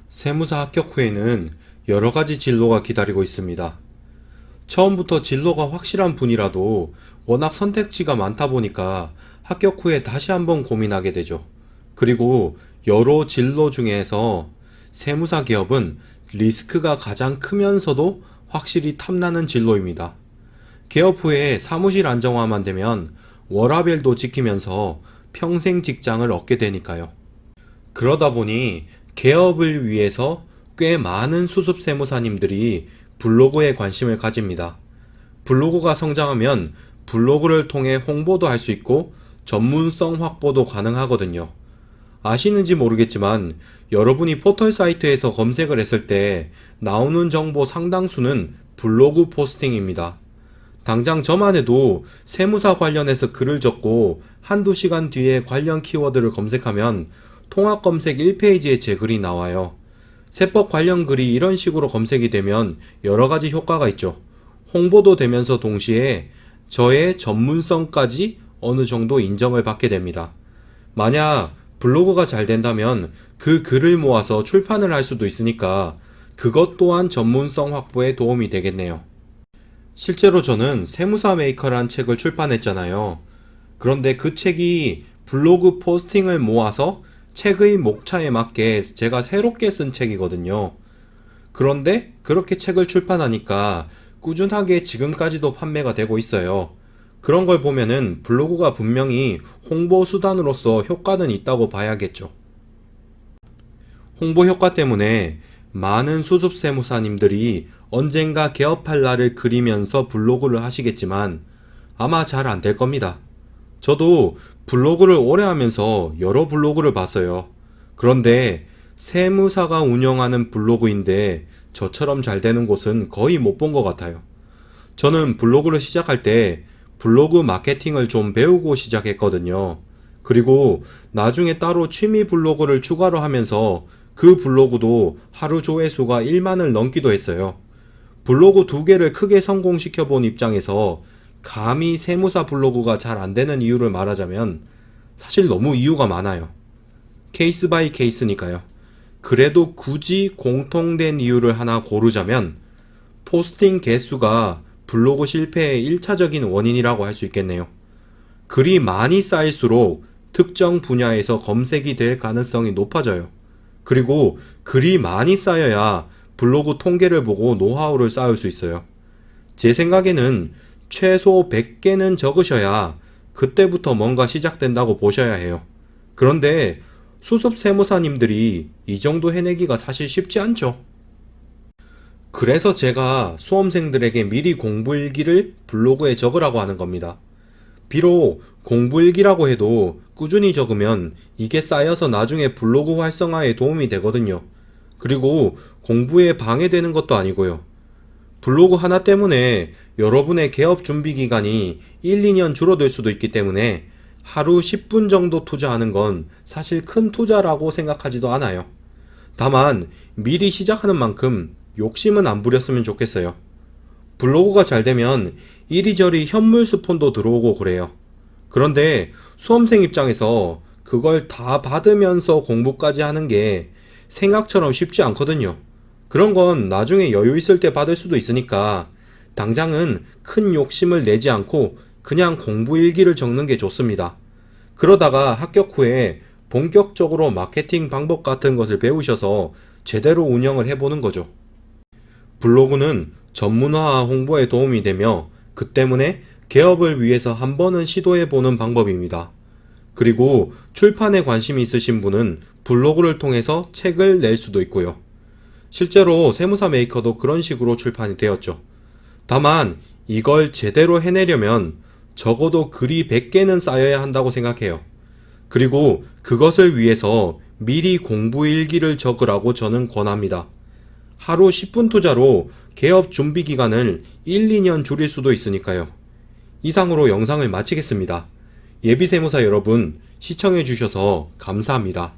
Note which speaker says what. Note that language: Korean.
Speaker 1: 세무사 합격 후에는 여러 가지 진로가 기다리고 있습니다. 처음부터 진로가 확실한 분이라도 워낙 선택지가 많다 보니까 합격 후에 다시 한번 고민하게 되죠. 그리고 여러 진로 중에서 세무사 개업은 리스크가 가장 크면서도 확실히 탐나는 진로입니다. 개업 후에 사무실 안정화만 되면 워라밸도 지키면서 평생 직장을 얻게 되니까요. 그러다 보니 개업을 위해서 꽤 많은 수습 세무사님들이 블로그에 관심을 가집니다. 블로그가 성장하면 블로그를 통해 홍보도 할 수 있고 전문성 확보도 가능하거든요. 아시는지 모르겠지만 여러분이 포털 사이트에서 검색을 했을 때 나오는 정보 상당수는 블로그 포스팅입니다. 당장 저만 해도 세무사 관련해서 글을 적고 한두 시간 뒤에 관련 키워드를 검색하면 통합 검색 1페이지에 제 글이 나와요. 세법 관련 글이 이런 식으로 검색이 되면 여러 가지 효과가 있죠. 홍보도 되면서 동시에 저의 전문성까지 어느 정도 인정을 받게 됩니다. 만약 블로그가 잘 된다면 그 글을 모아서 출판을 할 수도 있으니까 그것 또한 전문성 확보에 도움이 되겠네요. 실제로 저는 세무사 메이커라는 책을 출판했잖아요. 그런데 그 책이 블로그 포스팅을 모아서 책의 목차에 맞게 제가 새롭게 쓴 책이거든요. 그런데 그렇게 책을 출판하니까 꾸준하게 지금까지도 판매가 되고 있어요. 그런 걸 보면은 블로그가 분명히 홍보 수단으로서 효과는 있다고 봐야겠죠. 홍보 효과 때문에 많은 수습 세무사님들이 언젠가 개업할 날을 그리면서 블로그를 하시겠지만 아마 잘 안 될 겁니다. 저도 블로그를 오래 하면서 여러 블로그를 봤어요. 그런데 세무사가 운영하는 블로그인데 저처럼 잘 되는 곳은 거의 못 본 것 같아요. 저는 블로그를 시작할 때 블로그 마케팅을 좀 배우고 시작했거든요. 그리고 나중에 따로 취미 블로그를 추가로 하면서 그 블로그도 하루 조회수가 1만을 넘기도 했어요. 블로그 2개를 크게 성공시켜 본 입장에서 감히 세무사 블로그가 잘 안 되는 이유를 말하자면 사실 너무 이유가 많아요. 케이스 바이 케이스니까요. 그래도 굳이 공통된 이유를 하나 고르자면 포스팅 개수가 블로그 실패의 1차적인 원인이라고 할 수 있겠네요. 글이 많이 쌓일수록 특정 분야에서 검색이 될 가능성이 높아져요. 그리고 글이 많이 쌓여야 블로그 통계를 보고 노하우를 쌓을 수 있어요. 제 생각에는 최소 100개는 적으셔야 그때부터 뭔가 시작된다고 보셔야 해요. 그런데 수습 세무사님들이 이 정도 해내기가 사실 쉽지 않죠. 그래서 제가 수험생들에게 미리 공부일기를 블로그에 적으라고 하는 겁니다. 비록 공부일기라고 해도 꾸준히 적으면 이게 쌓여서 나중에 블로그 활성화에 도움이 되거든요. 그리고 공부에 방해되는 것도 아니고요. 블로그 하나 때문에 여러분의 개업 준비 기간이 1, 2년 줄어들 수도 있기 때문에 하루 10분 정도 투자하는 건 사실 큰 투자라고 생각하지도 않아요. 다만 미리 시작하는 만큼 욕심은 안 부렸으면 좋겠어요. 블로그가 잘 되면 이리저리 현물 스폰도 들어오고 그래요. 그런데 수험생 입장에서 그걸 다 받으면서 공부까지 하는 게 생각처럼 쉽지 않거든요. 그런 건 나중에 여유 있을 때 받을 수도 있으니까 당장은 큰 욕심을 내지 않고 그냥 공부 일기를 적는 게 좋습니다. 그러다가 합격 후에 본격적으로 마케팅 방법 같은 것을 배우셔서 제대로 운영을 해보는 거죠. 블로그는 전문화와 홍보에 도움이 되며 그 때문에 개업을 위해서 한 번은 시도해보는 방법입니다. 그리고 출판에 관심이 있으신 분은 블로그를 통해서 책을 낼 수도 있고요. 실제로 세무사 메이커도 그런 식으로 출판이 되었죠. 다만 이걸 제대로 해내려면 적어도 글이 100개는 쌓여야 한다고 생각해요. 그리고 그것을 위해서 미리 공부일기를 적으라고 저는 권합니다. 하루 10분 투자로 개업 준비 기간을 1, 2년 줄일 수도 있으니까요. 이상으로 영상을 마치겠습니다. 예비세무사 여러분, 시청해주셔서 감사합니다.